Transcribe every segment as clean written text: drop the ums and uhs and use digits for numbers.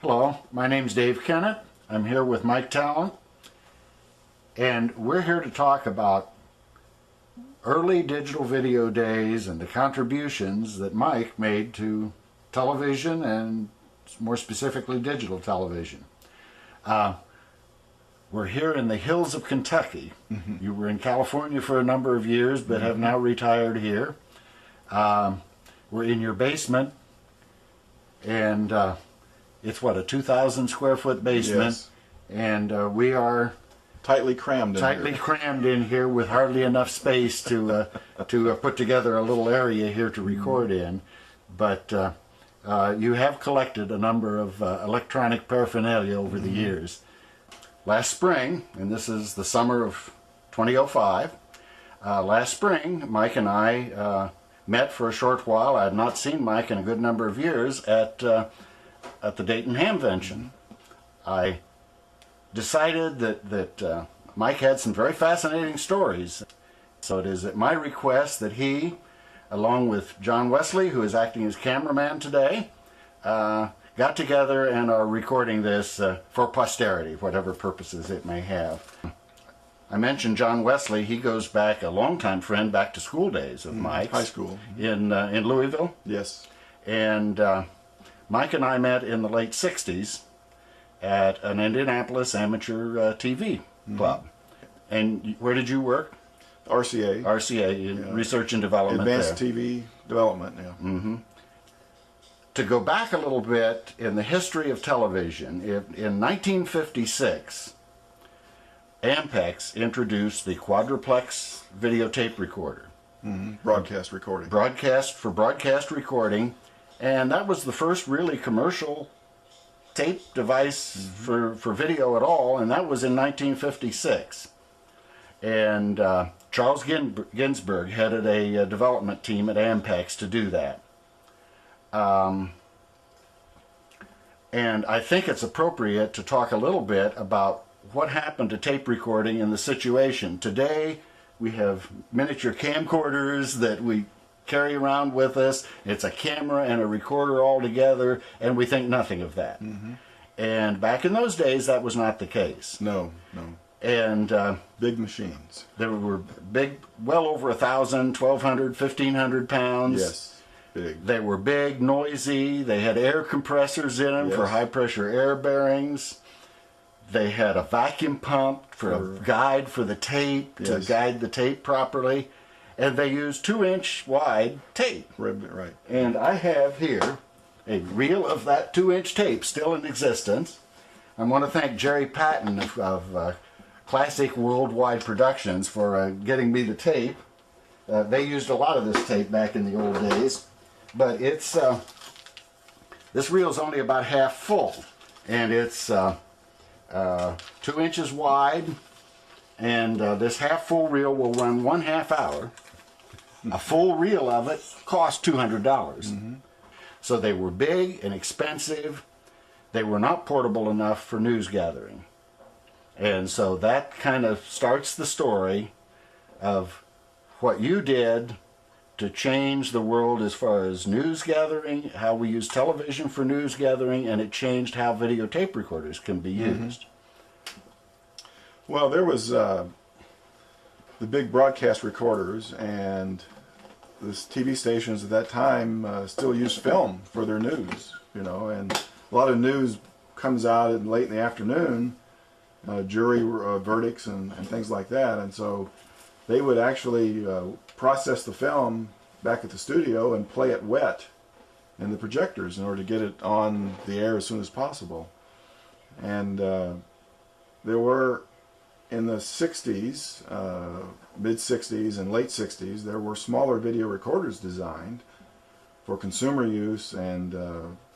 Hello, my name's Dave Kennett. I'm here with Mike Tallent, and we're here to talk about early digital video days and the contributions that Mike made to television and more specifically digital television. We're here in the hills of Kentucky. You were in California for a number of years but have now retired here. We're in your basement, and it's what, a 2,000 square foot basement? Yes. And we are Tightly crammed in here with hardly enough space to put together a little area here to record in. But you have collected a number of electronic paraphernalia over the years. Last spring, and this is the summer of 2005, last spring Mike and I met for a short while. I had not seen Mike in a good number of years at the Dayton Hamvention. I decided that Mike had some very fascinating stories. So it is at my request that he, along with John Wesley, who is acting as cameraman today, got together and are recording this for posterity, whatever purposes it may have. I mentioned John Wesley. He goes back, a longtime friend, back to school days of Mike's. high school. In Louisville. Yes. And Mike and I met in the late 60s at an Indianapolis amateur TV club. And where did you work? RCA. RCA, in research and development. Advanced there. TV development, yeah. To go back a little bit in the history of television, in 1956, Ampex introduced the quadruplex videotape recorder. Broadcast recording. Broadcast recording, and that was the first really commercial tape device for video at all, and that was in 1956. And Charles Ginsberg headed a development team at Ampex to do that. And I think it's appropriate to talk a little bit about what happened to tape recording in the situation. Today we have miniature camcorders that we carry around with us. It's a camera and a recorder all together, and we think nothing of that. And back in those days that was not the case. No. And Big machines. they were big, well over 1,000, 1,200, 1,500 pounds. Yes. Big. They were big, noisy. They had air compressors in them for high pressure air bearings. They had a vacuum pump for a guide for the tape, to guide the tape properly. And they used 2-inch wide tape. Right. And I have here a reel of that 2-inch tape still in existence. I want to thank Jerry Patton of Classic Worldwide Productions for getting me the tape. They used a lot of this tape back in the old days. But it's this reel is only about half full, and it's 2 inches wide, and this half full reel will run 1/2 hour. A full reel of it cost $200. So they were big and expensive. They were not portable enough for news gathering, and so that kind of starts the story of what you did to change the world as far as news gathering, how we use television for news gathering, and it changed how videotape recorders can be used. Well, there was the big broadcast recorders, and the TV stations at that time still used film for their news, and a lot of news comes out late in the afternoon, jury verdicts and things like that, and so they would actually process the film back at the studio and play it wet in the projectors in order to get it on the air as soon as possible. And there were, in the 60s, mid-60s and late 60s, there were smaller video recorders designed for consumer use and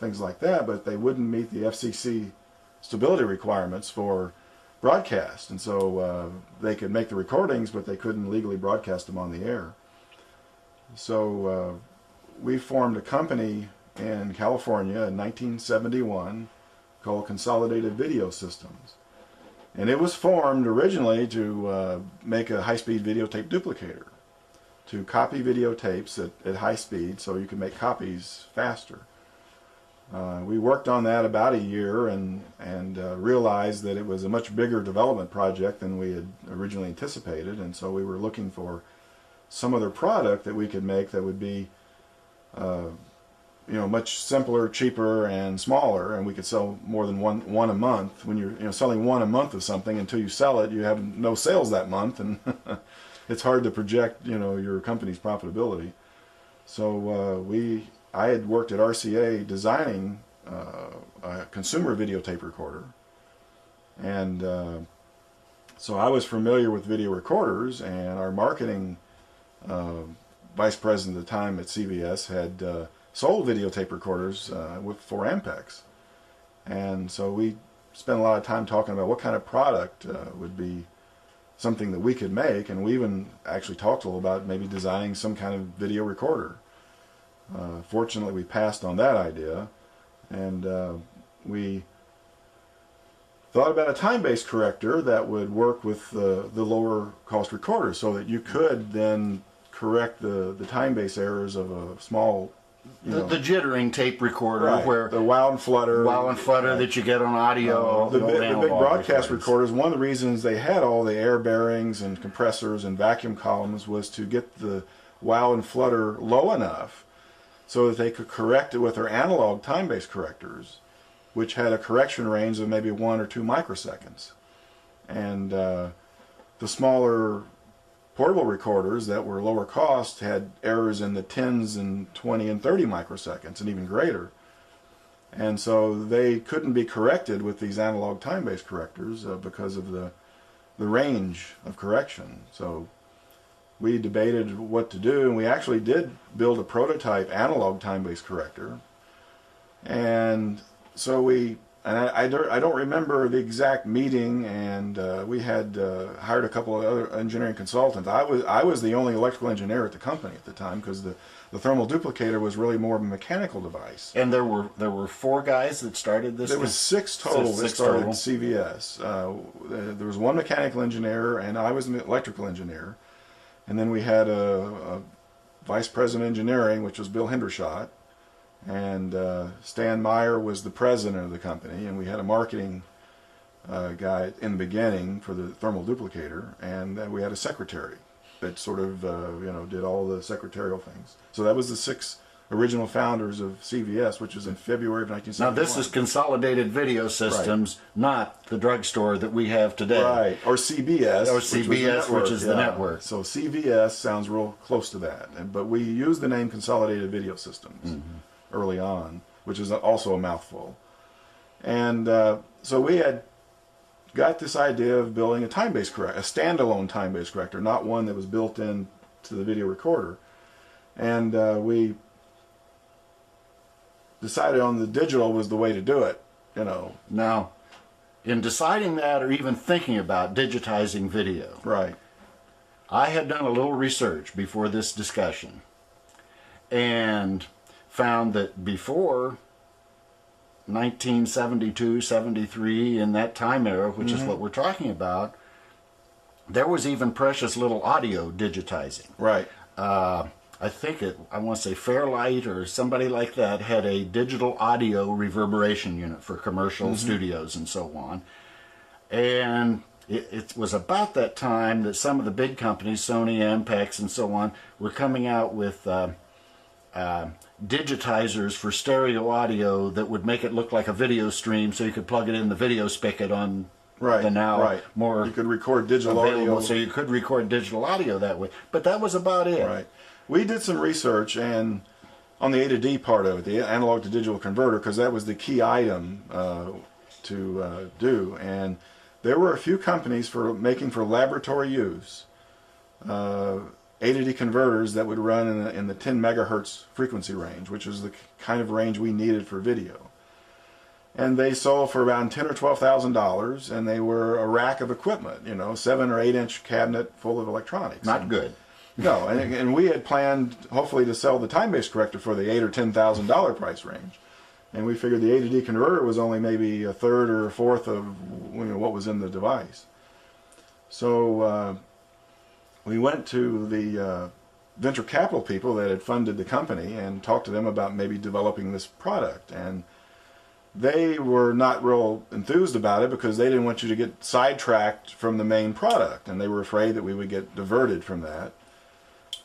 things like that, but they wouldn't meet the FCC stability requirements for broadcast, and so they could make the recordings, but they couldn't legally broadcast them on the air. So we formed a company in California in 1971 called Consolidated Video Systems, and it was formed originally to make a high-speed videotape duplicator, to copy videotapes at high speed so you can make copies faster. We worked on that about a year and realized that it was a much bigger development project than we had originally anticipated, and so we were looking for some other product that we could make that would be much simpler, cheaper, and smaller, and we could sell more than one a month. When you're selling one a month of something, until you sell it, you have no sales that month, and it's hard to project your company's profitability. So I had worked at RCA designing a consumer videotape recorder, and so I was familiar with video recorders, and our marketing vice president at the time at CVS had sold videotape recorders for Ampex, and so we spent a lot of time talking about what kind of product would be something that we could make, and we even actually talked a little about maybe designing some kind of video recorder. Fortunately, we passed on that idea, and we thought about a time-based corrector that would work with the lower cost recorder, so that you could then correct the time-based errors of a small, the jittering tape recorder, right, where the wow and flutter, right, that you get on audio. The big broadcast recorders. One of the reasons they had all the air bearings and compressors and vacuum columns was to get the wow and flutter low enough so that they could correct it with their analog time-based correctors, which had a correction range of maybe 1 or 2 microseconds. And the smaller portable recorders that were lower cost had errors in the 10s and 20 and 30 microseconds and even greater. And so they couldn't be corrected with these analog time-based correctors because of the range of correction. So we debated what to do, and we actually did build a prototype analog time-based corrector. And so I don't remember the exact meeting, and we had hired a couple of other engineering consultants. I was the only electrical engineer at the company at the time, because the thermal duplicator was really more of a mechanical device. And there were 4 guys that started this? There was 6 total that started at CVS. There was 1 mechanical engineer, and I was an electrical engineer. And then we had a vice president of engineering, which was Bill Hendershot, and Stan Meyer was the president of the company, and we had a marketing guy in the beginning for the thermal duplicator, and then we had a secretary that sort of did all the secretarial things. So that was the 6 original founders of CVS, which was in February of 1971. Now this is Consolidated Video Systems, right, not the drugstore that we have today. Right, or CBS. Or CBS, which is the network. So CVS sounds real close to that. But we used the name Consolidated Video Systems early on, which is also a mouthful. And so we had got this idea of building a time-based corrector, a standalone time-based corrector, not one that was built in to the video recorder. And we decided on the digital was the way to do it, Now, in deciding that, or even thinking about digitizing video, right, I had done a little research before this discussion, and found that before 1972, 73, in that time era, which is what we're talking about, there was even precious little audio digitizing. Right. I think I want to say Fairlight or somebody like that had a digital audio reverberation unit for commercial studios and so on. And it was about that time that some of the big companies, Sony, Ampex, and so on, were coming out with digitizers for stereo audio that would make it look like a video stream, so you could plug it in the video spigot on the now more you could record digital available, audio. so you could record digital audio that way. But that was about it. Right. We did some research and on the A to D part of it, the analog to digital converter, because that was the key item to do. And there were a few companies making for laboratory use A to D converters that would run in the 10 megahertz frequency range, which is the kind of range we needed for video. And they sold for around $10,000 or $12,000, and they were a rack of equipment, 7 or 8 inch cabinet full of electronics. Not good. No, and we had planned hopefully to sell the time-based corrector for the $8,000 or $10,000 price range, and we figured the A to D converter was only maybe a third or a fourth of what was in the device. So we went to the venture capital people that had funded the company and talked to them about maybe developing this product. And they were not real enthused about it because they didn't want you to get sidetracked from the main product, and they were afraid that we would get diverted from that.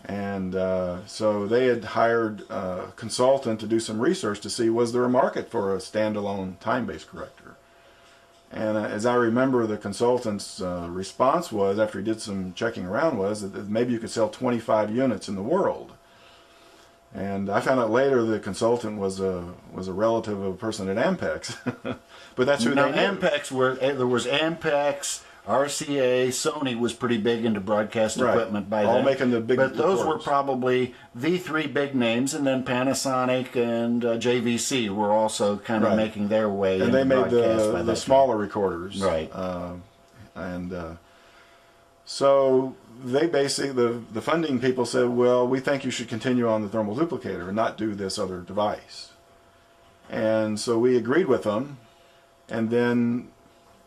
And so they had hired a consultant to do some research to see was there a market for a standalone time-based corrector. And as I remember, the consultant's response was, after he did some checking around, was that maybe you could sell 25 units in the world. And I found out later the consultant was a relative of a person at Ampex, but that's who now, they knew. there was Ampex, RCA, Sony was pretty big into broadcast equipment by then. All making the big But those were recorders. probably the three big names, and then Panasonic and JVC were also kind of Right. making their way And into they made broadcast by the that smaller recorders. Right. So they basically, the funding people said, well, we think you should continue on the thermal duplicator and not do this other device. And so we agreed with them, and then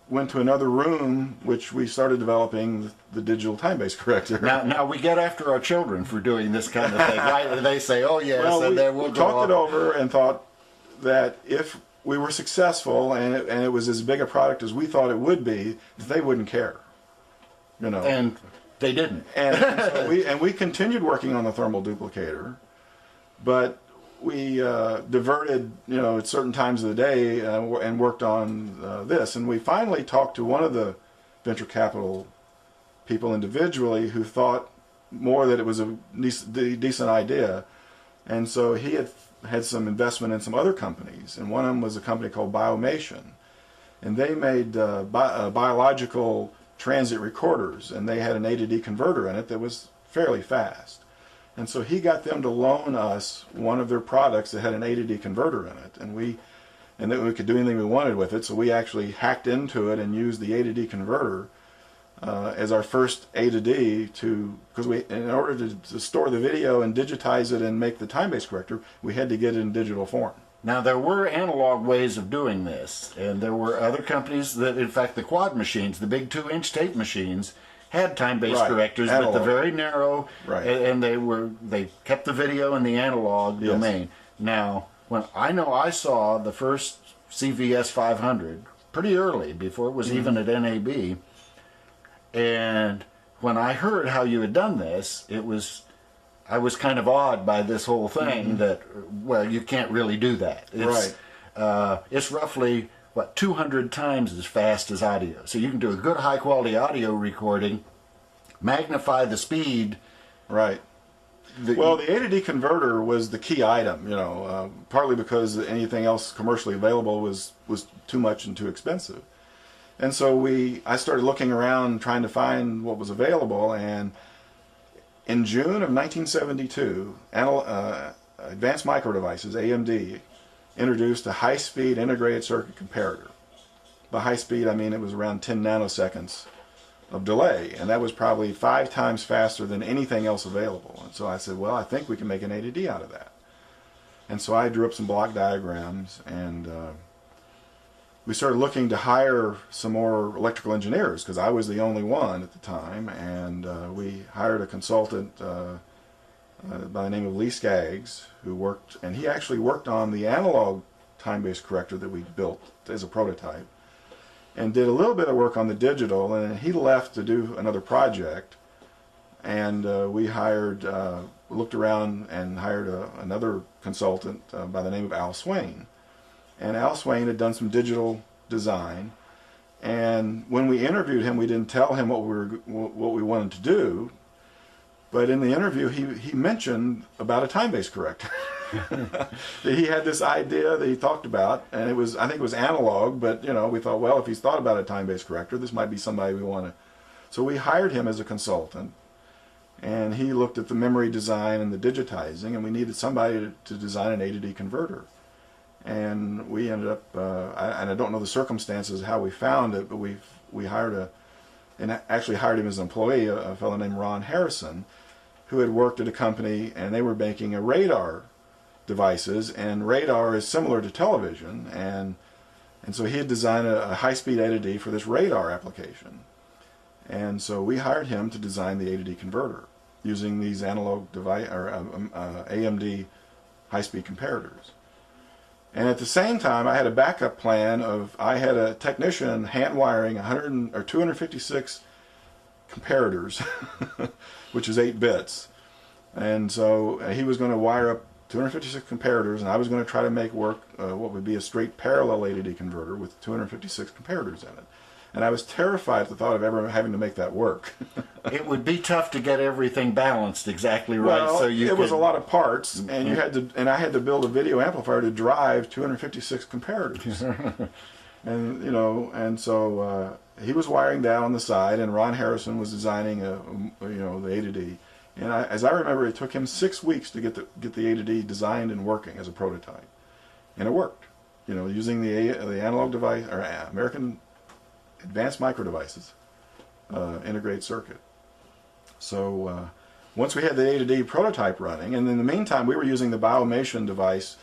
went to another room, which we started developing the digital time-based corrector. Now we get after our children for doing this kind of thing, right? They say, "Oh yes," Well, and then we we'll go talked off. it over and thought that if we were successful and it was as big a product as we thought it would be, that they wouldn't care. You know. And they didn't. And so we continued working on the thermal duplicator, but we diverted, at certain times of the day and worked on this. And we finally talked to one of the venture capital people individually who thought more that it was a decent idea. And so he had some investment in some other companies, and one of them was a company called Biomation. And they made biological transit recorders, and they had an A to D converter in it that was fairly fast. And so he got them to loan us one of their products that had an A to D converter in it, and that we could do anything we wanted with it. So we actually hacked into it and used the A to D converter as our first A to D because in order to store the video and digitize it and make the time-based corrector, we had to get it in digital form. Now, there were analog ways of doing this, and there were other companies that, in fact, the quad machines, the big 2-inch tape machines, had time-based Right. correctors, Analog. but the very narrow, Right. and they kept the video in the analog Yes. domain. Now, when I saw the first CVS 500 pretty early, before it was even at NAB, and when I heard how you had done this, I was kind of awed by this whole thing that, well, you can't really do that. It's roughly, 200 times as fast as audio. So you can do a good high-quality audio recording, magnify the speed. Right. Well, the A to D converter was the key item, partly because anything else commercially available was too much and too expensive. And so I started looking around trying to find what was available, and in June of 1972, Advanced Micro Devices, AMD, introduced a high-speed integrated circuit comparator. By high speed, I mean it was around 10 nanoseconds of delay, and that was probably 5 times faster than anything else available. And so I said, well, I think we can make an A to D out of that. And so I drew up some block diagrams, and we started looking to hire some more electrical engineers because I was the only one at the time, and we hired a consultant by the name of Lee Skaggs, who worked, and he actually worked on the analog time-based corrector that we built as a prototype, and did a little bit of work on the digital, and he left to do another project, and we looked around and hired another consultant by the name of Al Swain. And Al Swain had done some digital design, and when we interviewed him, we didn't tell him what we wanted to do, but in the interview he mentioned about a time-based corrector. That he had this idea that he talked about, and I think it was analog, but we thought, well, if he's thought about a time-based corrector, this might be somebody we want to. So we hired him as a consultant, and he looked at the memory design and the digitizing, and we needed somebody to design an A to D converter. And we ended up, and I don't know the circumstances how we found it, but we hired actually hired him as an employee, a fellow named Ron Harrison, who had worked at a company, and they were making a radar devices, and radar is similar to television, and so he had designed a high-speed A to D for this radar application. And so we hired him to design the A to D converter using these analog AMD high-speed comparators. And at the same time, I had a backup plan of, I had a technician hand wiring 256 comparators, which is 8 bits. And so he was going to wire up 256 comparators, and I was going to try to make work what would be a straight parallel A-to-D converter with 256 comparators in it. And I was terrified at the thought of ever having to make that work. It would be tough to get everything balanced exactly right. Well, so it was a lot of parts, and you had to, and I had to build a video amplifier to drive 256 comparators. And and so he was wiring that on the side, and Ron Harrison was designing the A-to-D. And as I remember, it took him 6 weeks to get the A-to-D designed and working as a prototype, and it worked. Using the analog device, or American Advanced Micro Devices integrated circuit. So once we had the A-to-D prototype running, and in the meantime we were using the Biomation device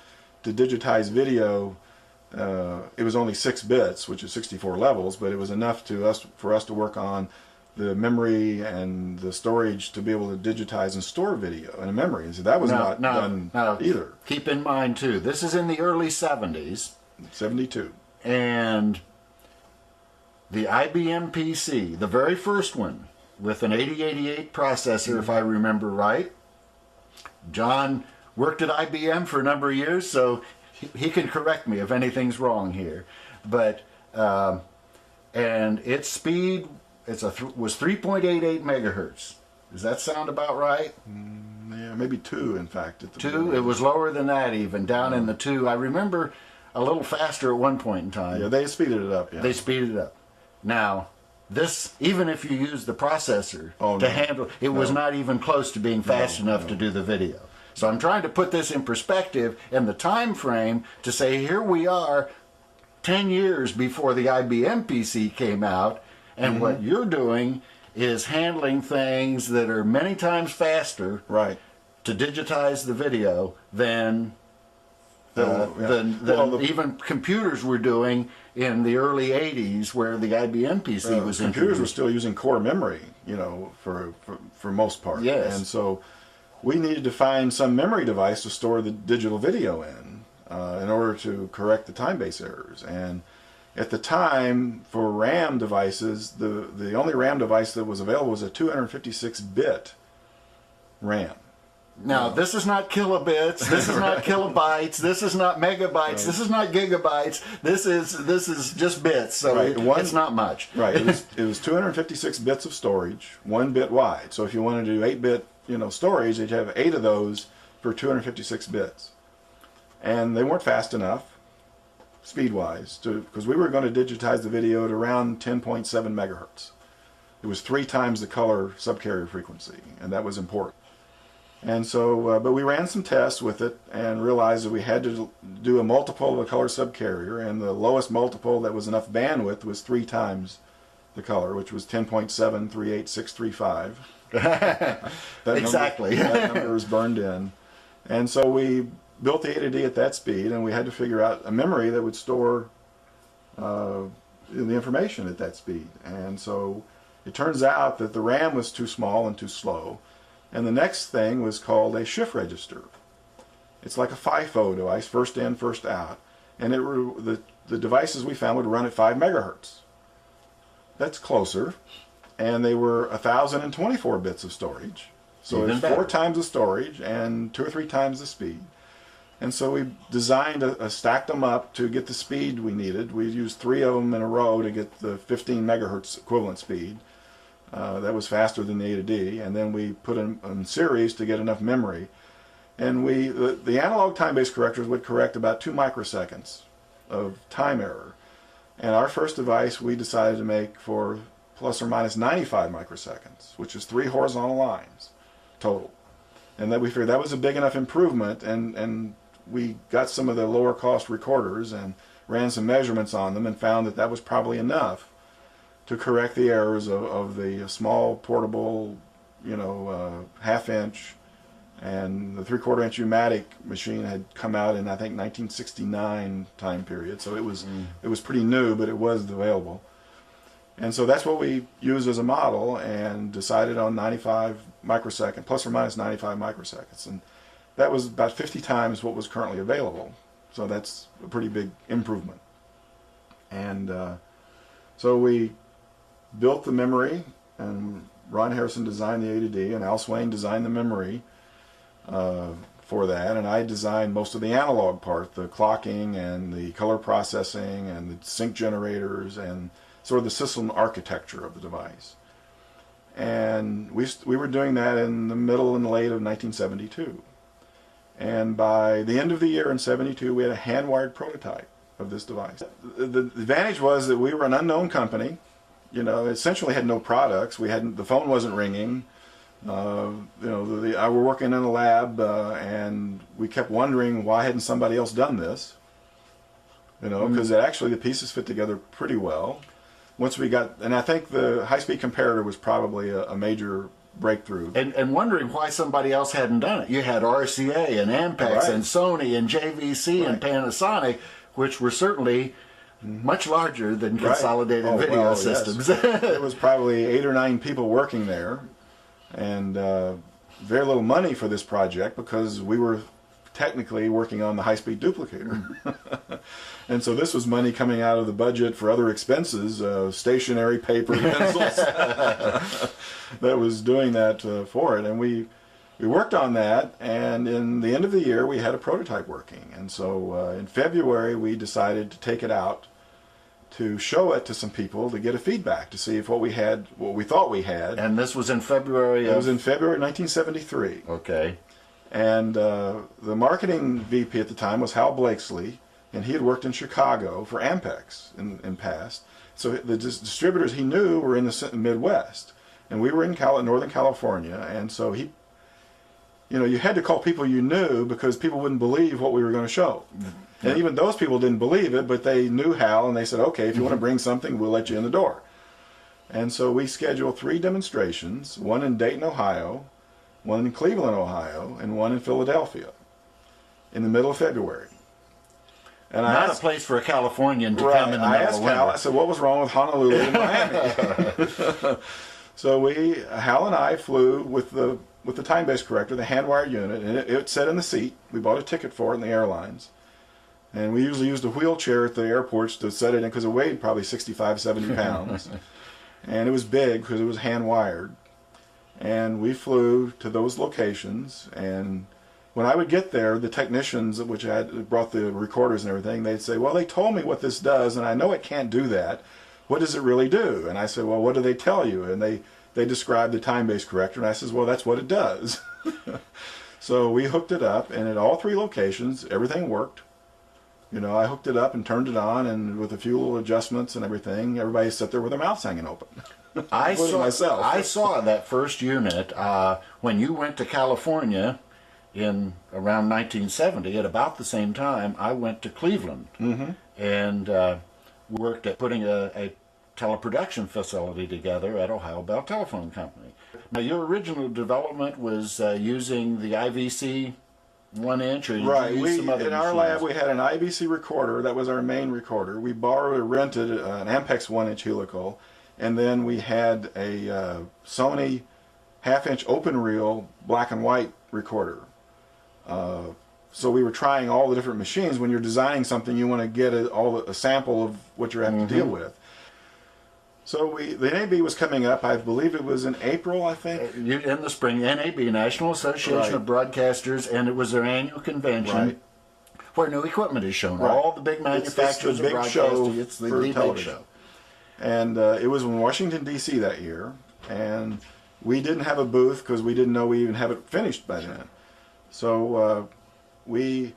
to digitize video. It was only 6 bits, which is 64 levels, but it was enough for us to work on the memory and the storage to be able to digitize and store video in a memory. And so that was not done either. Keep in mind too, this is in the early 70s. 72. And the IBM PC, the very first one, with an 8088 processor, if I remember right. John worked at IBM for a number of years, so he can correct me if anything's wrong here. But and its speed was 3.88 megahertz. Does that sound about right? Yeah, maybe 2, in fact. At the 2? beginning. It was lower than that, even down in the 2. I remember a little faster at one point in time. Yeah, they speeded it up. Yeah. They speeded it up. Now, this, even if you use the processor to handle, it was not even close to being fast enough to do the video. So I'm trying to put this in perspective and the time frame to say, here we are 10 years before the IBM PC came out, and what you're doing is handling things that are many times faster to digitize the video than even computers were doing in the early 80s, where the IBM PC was computers were still using core memory, for most part. Yes. And so we needed to find some memory device to store the digital video in order to correct the time-based errors. And at the time, for RAM devices, the only RAM device that was available was a 256-bit RAM. Now, this is not kilobits, this is not kilobytes, this is not megabytes, this is not gigabytes, this is just bits, so it's not much. Right, it was 256 bits of storage, 1 bit wide. So if you wanted to do 8-bit storage, you'd have 8 of those for 256 bits. And they weren't fast enough, speed-wise, because we were going to digitize the video at around 10.7 megahertz. It was 3 times the color subcarrier frequency, and that was important. And so, but we ran some tests with it and realized that we had to do a multiple of the color subcarrier, and the lowest multiple that was enough bandwidth was 3 times the color, which was 10.738635. Exactly. That number was burned in. And so we built the A-to-D at that speed, and we had to figure out a memory that would store the information at that speed. And so it turns out that the RAM was too small and too slow. And the next thing was called a shift register. It's like a FIFO device, first in, first out. And the devices we found would run at 5 megahertz. That's closer. And they were 1,024 bits of storage. So it's 4 times the storage and 2 or 3 times the speed. And so we designed stacked them up to get the speed we needed. We used 3 of them in a row to get the 15 megahertz equivalent speed. That was faster than the A-to-D, and then we put them in series to get enough memory. And the analog time-based correctors would correct about 2 microseconds of time error. And our first device we decided to make for plus or minus 95 microseconds, which is 3 horizontal lines total. And that we figured that was a big enough improvement, and we got some of the lower cost recorders and ran some measurements on them and found that that was probably enough to correct the errors of the small portable, half-inch, and the 3/4-inch U-matic machine had come out in, I think, 1969 time period. So it was pretty new, but it was available. And so that's what we used as a model, and decided on 95 microseconds, plus or minus 95 microseconds, and that was about 50 times what was currently available So that's a pretty big improvement. And so we built the memory, and Ron Harrison designed the A to D, and Al Swain designed the memory for that, and I designed most of the analog part, the clocking and the color processing and the sync generators and sort of the system architecture of the device. And we were doing that in the middle and late of 1972. And by the end of the year in 72, we had a hand-wired prototype of this device. The advantage was that we were an unknown company. You know, essentially had no products. The phone wasn't ringing. You know, I were working in a lab, and we kept wondering why hadn't somebody else done this. You know, because actually the pieces fit together pretty well. Once we got, and I think the high-speed comparator was probably a major breakthrough. And wondering why somebody else hadn't done it. You had RCA and Ampex and Sony and JVC and Panasonic, which were certainly much larger than consolidated video systems. Yes. There was probably 8 or 9 people working there, and very little money for this project because we were technically working on the high-speed duplicator. And so this was money coming out of the budget for other expenses, stationery, paper, pencils, that was doing that for it. And we worked on that, and in the end of the year we had a prototype working. And so in February we decided to take it out to show it to some people to get a feedback, to see if what we thought we had. And this was in February It was in February 1973. Okay. And the marketing VP at the time was Hal Blakesley, and he had worked in Chicago for Ampex in past. So the distributors he knew were in the Midwest, and we were in Northern California, and so he, you know, you had to call people you knew because people wouldn't believe what we were going to show. And even those people didn't believe it, but they knew Hal, and they said, okay, if you want to bring something, we'll let you in the door. And so we scheduled 3 demonstrations, one in Dayton, Ohio, one in Cleveland, Ohio, and one in Philadelphia in the middle of February. And Not a place for a Californian to come in the middle of winter. I asked Hal, I said, what was wrong with Honolulu and Miami? So Hal and I flew with the time-based corrector, the hand-wired unit, and it sat in the seat. We bought a ticket for it in the airlines. And we usually used a wheelchair at the airports to set it in because it weighed probably 65, 70 pounds. And it was big because it was hand-wired. And we flew to those locations, and when I would get there, the technicians, which I had brought the recorders and everything, they'd say, well, they told me what this does, and I know it can't do that. What does it really do? And I said, well, what do they tell you? And they described the time-based corrector, and I said, well, that's what it does. So we hooked it up, and at all 3 locations, everything worked. You know, I hooked it up and turned it on, and with a few little adjustments and everything, everybody sat there with their mouths hanging open. I saw that first unit when you went to California in around 1970. At about the same time, I went to Cleveland and worked at putting a teleproduction facility together at Ohio Bell Telephone Company. Now, your original development was using the IVC 1-inch, or did you use some other in our lab we had an IVC recorder. That was our main recorder. We borrowed or rented an Ampex 1-inch helical, and then we had a Sony half-inch open reel black and white recorder. So we were trying all the different machines. When you're designing something, you want to get a sample of what you're having to deal with. So the NAB was coming up. I believe it was in April, I think. In the spring, NAB, National Association of Broadcasters, and it was their annual convention where new equipment is shown. All the big manufacturers of broadcasting. It's the big show. And it was in Washington, D.C. that year, and we didn't have a booth because we didn't know we even have it finished by then. So we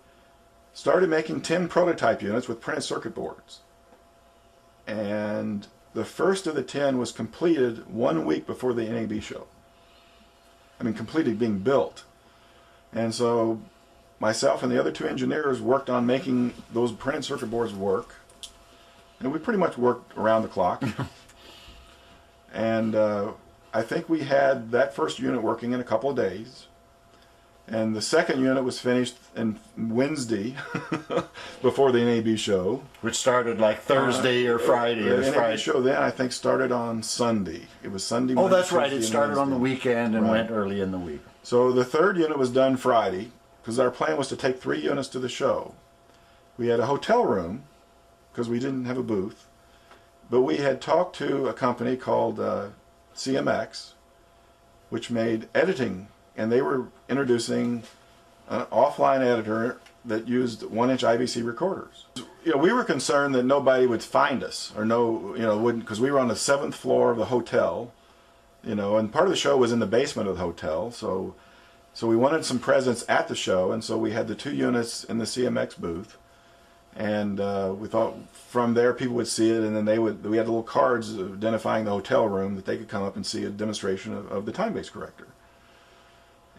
started making 10 prototype units with printed circuit boards. And the first of the 10 was completed 1 week before the NAB show. I mean, completed being built. And so myself and the other 2 engineers worked on making those printed circuit boards work. And we pretty much worked around the clock. And I think we had that first unit working in a couple of days. And the second unit was finished on Wednesday before the NAB show. Which started like Thursday or Friday. The NAB show then, I think, started on Sunday. It was Sunday, Monday, that's right. It Tuesday, started and on the weekend and went early in the week. So the third unit was done Friday, because our plan was to take 3 units to the show. we had a hotel room because we didn't have a booth, but we had talked to a company called CMX, which made editing, and they were introducing an offline editor that used 1-inch IVC recorders. You know, we were concerned that nobody would find us or wouldn't, because we were on the 7th floor of the hotel, you know, and part of the show was in the basement of the hotel, so we wanted some presence at the show, and so we had the 2 units in the CMX booth, and we thought from there people would see it, and then we had little cards identifying the hotel room that they could come up and see a demonstration of the time-based corrector.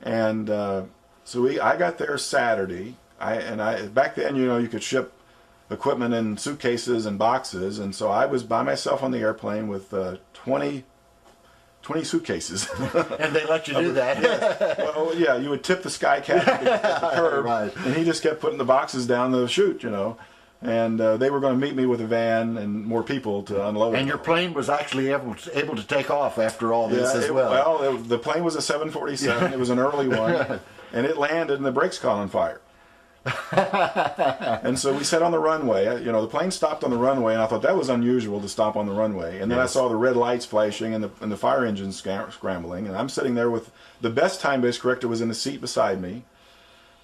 And I got there Saturday. Back then, you know, you could ship equipment in suitcases and boxes, and so I was by myself on the airplane with 20 suitcases. And they let you do that? Yeah. Well, yeah, you would tip the sky cat at the curb, right. And he just kept putting the boxes down the chute, you know. And they were going to meet me with a van and more people to unload. And your plane was actually able to take off after all this as well. Well, the plane was a 747. It was an early one, and it landed, and the brakes caught on fire. And so we sat on the runway. You know, the plane stopped on the runway, and I thought that was unusual to stop on the runway. And then I saw the red lights flashing and the fire engines scrambling, and I'm sitting there with the best time-based corrector was in the seat beside me.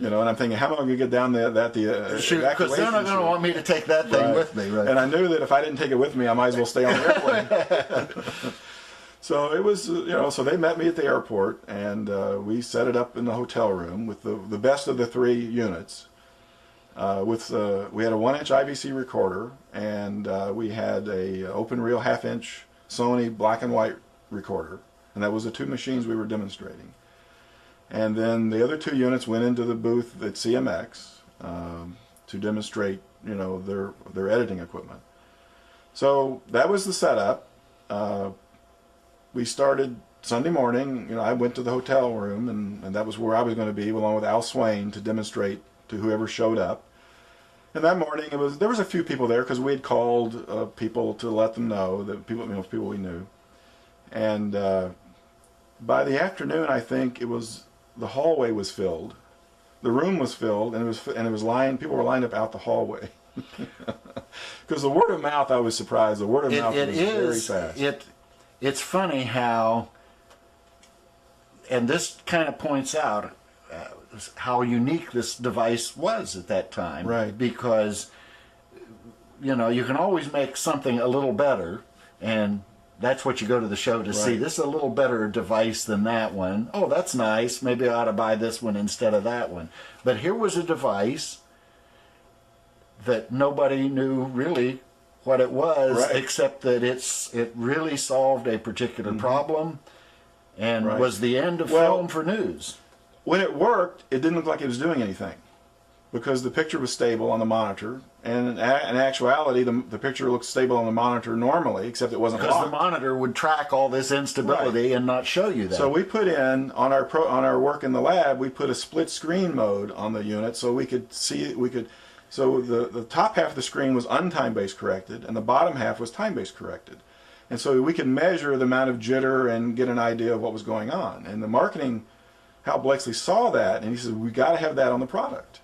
You know, and I'm thinking, how am I going to get down there? Because they're not going to want me to take that thing with me, right? And I knew that if I didn't take it with me, I might as well stay on the airplane. So it was, you know, so they met me at the airport, and we set it up in the hotel room with the best of the 3 units. We had a 1-inch IVC recorder, and we had a open reel 1/2-inch Sony black and white recorder, and that was the 2 machines we were demonstrating. And then the other 2 units went into the booth at CMX to demonstrate, you know, their editing equipment. So that was the setup. We started Sunday morning. You know, I went to the hotel room, and that was where I was going to be, along with Al Swain, to demonstrate to whoever showed up. And that morning, there was a few people there because we had called people to let them know that people we knew. And by the afternoon, I think the hallway was filled, the room was filled, and people were lined up out the hallway. Because the word of mouth, I was surprised. The word of mouth was very fast. It's funny how, and this kind of points out how unique this device was at that time. Right. Because, you know, you can always make something a little better, and that's what you go to the show to see. This is a little better device than that one. Oh, that's nice. Maybe I ought to buy this one instead of that one. But here was a device that nobody knew really what it was, except that it really solved a particular problem and was the end of film for news. When it worked, it didn't look like it was doing anything because the picture was stable on the monitor, and in actuality, the picture looked stable on the monitor normally, except it wasn't locked. Because the monitor would track all this instability and not show you that. So we put in, on our work in the lab, we put a split screen mode on the unit so we could see, so the top half of the screen was untime-based corrected, and the bottom half was time-based corrected. And so we could measure the amount of jitter and get an idea of what was going on. And the marketing, Hal Blakeslee saw that, and he said, we got to have that on the product.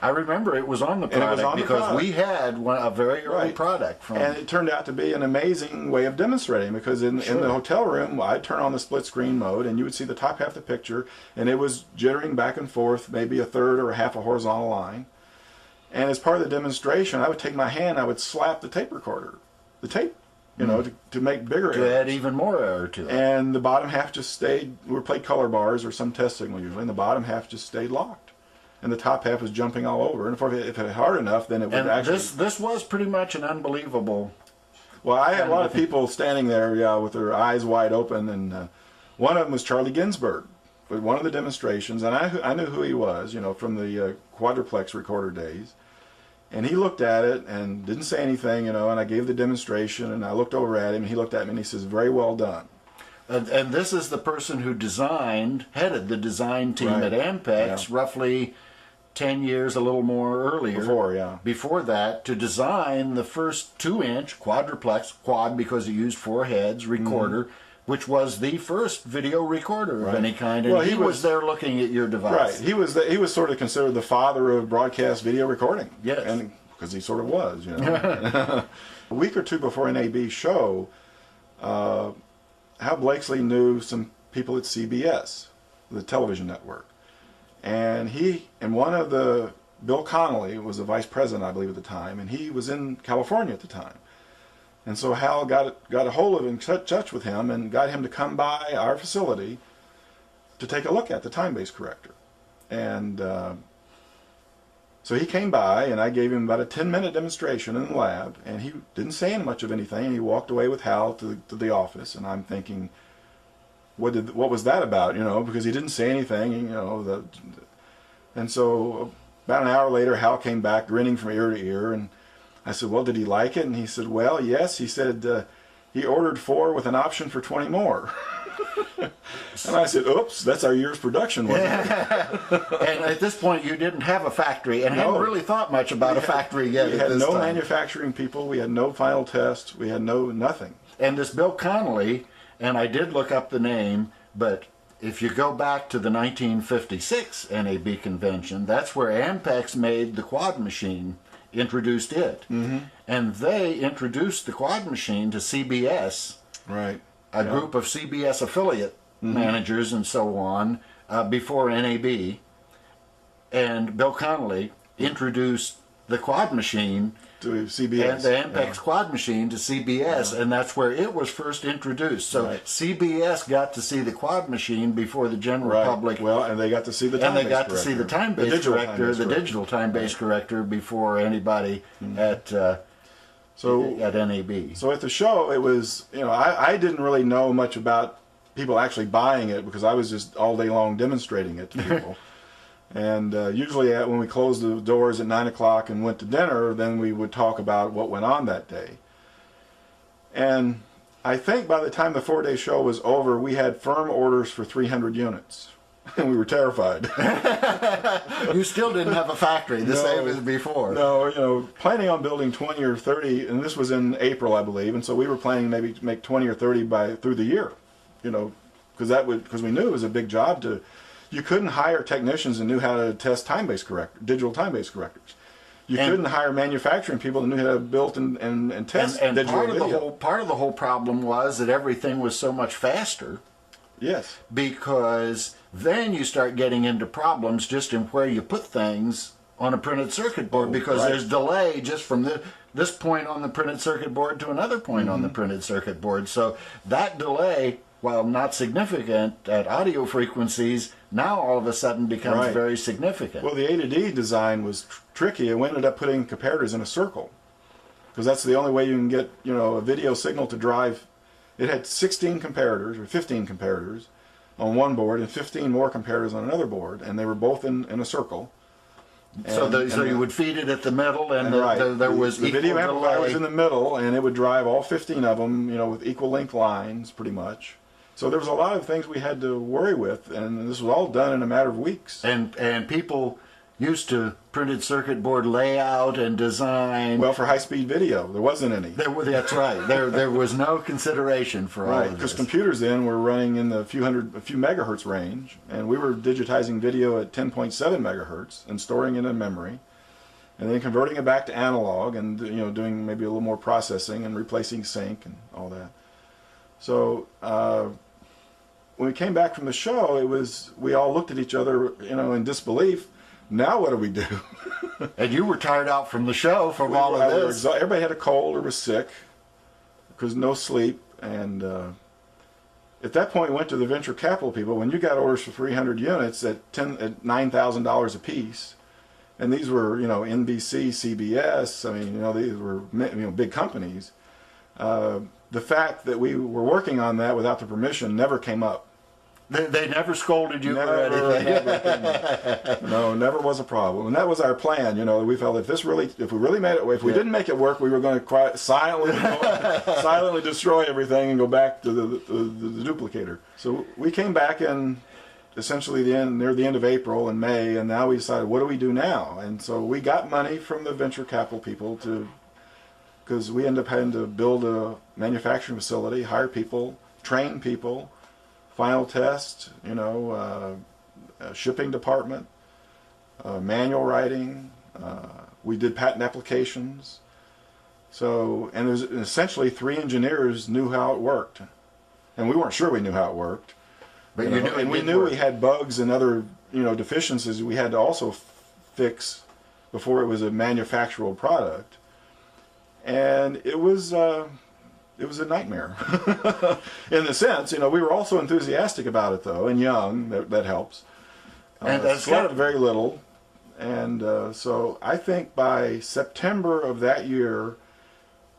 I remember it was on the product because we had a very early product from. And it turned out to be an amazing way of demonstrating because in the hotel room, I'd turn on the split screen mode and you would see the top half of the picture and it was jittering back and forth, maybe a third or a half a horizontal line. And as part of the demonstration, I would take my hand, I would slap the tape recorder, the tape, you know, to make bigger errors. To add even more error to it. And the bottom half just stayed, we played color bars or some test signal usually, and the bottom half just stayed locked. And the top half was jumping all over. And if it hit hard enough, then it would actually... This was pretty much an unbelievable... Well, I had a lot of people standing there with their eyes wide open, and one of them was Charlie Ginsberg with one of the demonstrations, and I knew who he was, you know, from the quadruplex recorder days. And he looked at it and didn't say anything, you know, and I gave the demonstration, and I looked over at him, and he looked at me, and he says, very well done. And this is the person who headed the design team at Ampex roughly 10 years, a little more earlier. Before that, to design the first 2-inch quadruplex, quad because it used 4 heads, recorder, which was the first video recorder of Right. any kind, and Well, he was there looking at your device. Right. He was sort of considered the father of broadcast video recording. Yes. And because he sort of was, you know. A week or two before NAB Show, Hal Blakesley knew some people at CBS, the television network. And Bill Connolly was the vice president, I believe, at the time, and he was in California at the time. And so Hal got a hold of him, got in touch with him, and got him to come by our facility to take a look at the time-based corrector. And so he came by, and I gave him about a 10-minute demonstration in the lab, and he didn't say much of anything, and he walked away with Hal to the office, and I'm thinking, what was that about, you know, because he didn't say anything, you know. And so about an hour later, Hal came back grinning from ear to ear, and I said, well, did he like it? And he said, well, yes. He said he ordered 4 with an option for 20 more. And I said, oops, that's our year's production, wasn't it? And at this point, you didn't have a factory, and hadn't really thought much about a factory yet. We had no manufacturing people. We had no final tests. We had nothing. And this Bill Connolly, and I did look up the name, but if you go back to the 1956 NAB convention, that's where Ampex made the quad machine, introduced it. Mm-hmm. And they introduced the quad machine to CBS, right? A group of CBS affiliate managers and so on, before NAB. And Bill Connolly introduced the quad machine to CBS. And the Ampex quad machine to CBS, and that's where it was first introduced. So CBS got to see the quad machine before the general public. Well, and they got to see the time-based corrector. And they got to see the time-based corrector, the digital time-based corrector, before anybody at NAB. So at the show, it was, you know, I didn't really know much about people actually buying it because I was just all day long demonstrating it to people. And usually when we closed the doors at 9 o'clock and went to dinner, then we would talk about what went on that day. And I think by the time the 4-day show was over, we had firm orders for 300 units. And we were terrified. You still didn't have a factory the same as before. No, you know, planning on building 20 or 30, and this was in April, I believe, and so we were planning maybe to make 20 or 30 through the year, you know, because we knew it was a big job to. You couldn't hire technicians that knew how to test digital time-based correctors. You couldn't hire manufacturing people that knew how to build and test digital video. Part of the whole problem was that everything was so much faster. Yes. Because then you start getting into problems just in where you put things on a printed circuit board, because there's delay just from this point on the printed circuit board to another point on the printed circuit board. So that delay, while not significant at audio frequencies, now all of a sudden becomes very significant. Well, the A to D design was tricky, and we ended up putting comparators in a circle, because that's the only way you can get, you know, a video signal to drive. It had 16 comparators, or 15 comparators, on one board, and 15 more comparators on another board, and they were both in a circle. So you would feed it at the middle, and there was the equal video amplifier delay. was in the middle, and it would drive all 15 of them, you know, with equal length lines, pretty much. So there was a lot of things we had to worry with, and this was all done in a matter of weeks. And people used to printed circuit board layout and design. Well, for high-speed video, there wasn't any. That's right. There was no consideration for all of this. Because computers then were running in the few megahertz range, and we were digitizing video at 10.7 megahertz and storing it in memory, and then converting it back to analog, and, you know, doing maybe a little more processing and replacing sync and all that. So when we came back from the show, we all looked at each other, you know, in disbelief. Now what do we do? And you were tired out from the show from all of this. Everybody had a cold or was sick because no sleep. And at that point, we went to the venture capital people. When you got orders for 300 units at $9,000 a piece, and these were, you know, NBC, CBS. I mean, you know, these were, you know, big companies. The fact that we were working on that without the permission never came up. They never scolded you or anything. No, never was a problem, and that was our plan. You know, we felt if we really made it, if we didn't make it work, we were going to silently destroy everything and go back to the duplicator. So we came back in essentially near the end of April and May, and now we decided, what do we do now? And so we got money from the venture capital people because we ended up having to build a manufacturing facility, hire people, train people, final test, shipping department, manual writing. We did patent applications. So, and there's essentially 3 engineers knew how it worked, and we weren't sure we knew how it worked. But And we knew we had bugs and other deficiencies we had to also fix before it was a manufacturable product. And it was a nightmare in the sense, we were also enthusiastic about it though, and young. That helps. And that's slept very little, and so I think by September of that year,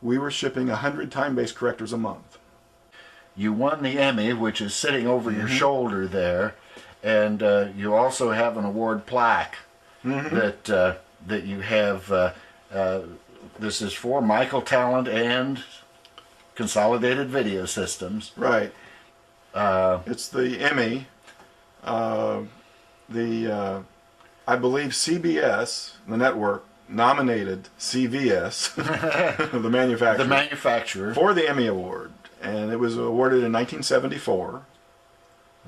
we were shipping 100 time-based correctors a month. You won the Emmy, which is sitting over your shoulder there, and you also have an award plaque that you have. This is for Michael Tallent and Consolidated Video Systems. Right. It's the Emmy. I believe CBS, the network, nominated CVS, the manufacturer, for the Emmy Award, and it was awarded in 1974.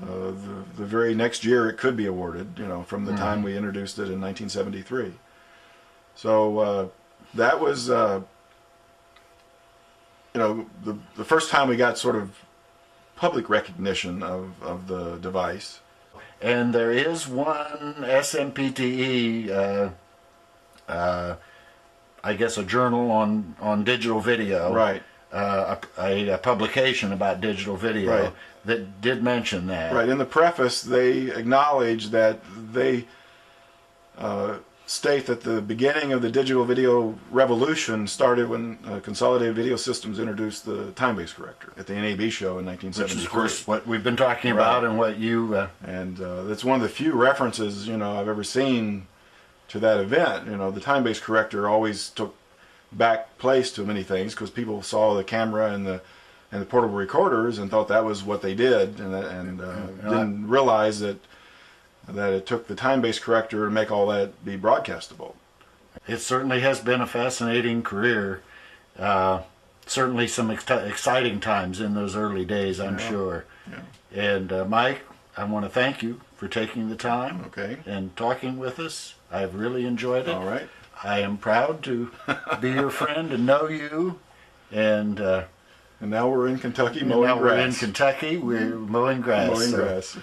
The very next year it could be awarded, from the time we introduced it in 1973. So that was, the first time we got sort of public recognition of the device. And there is one SMPTE, I guess a journal on digital video. Right. A publication about digital video. Right. That did mention that. Right. In the preface, they acknowledge that they state that the beginning of the digital video revolution started when Consolidated Video Systems introduced the time-based corrector at the NAB Show in 1973. Which is, of course, what we've been talking about and what you... And that's one of the few references, I've ever seen to that event. The time-based corrector always took back place to many things because people saw the camera and the portable recorders and thought that was what they did, and didn't realize that it took the time-based corrector to make all that be broadcastable. It certainly has been a fascinating career. Certainly some exciting times in those early days, I'm sure. Yeah. And Mike, I want to thank you for taking the time and talking with us. I've really enjoyed it. All right. I am proud to be your friend and know you. And now we're in Kentucky mowing grass. Now we're in Kentucky. We're mowing grass. Mowing grass.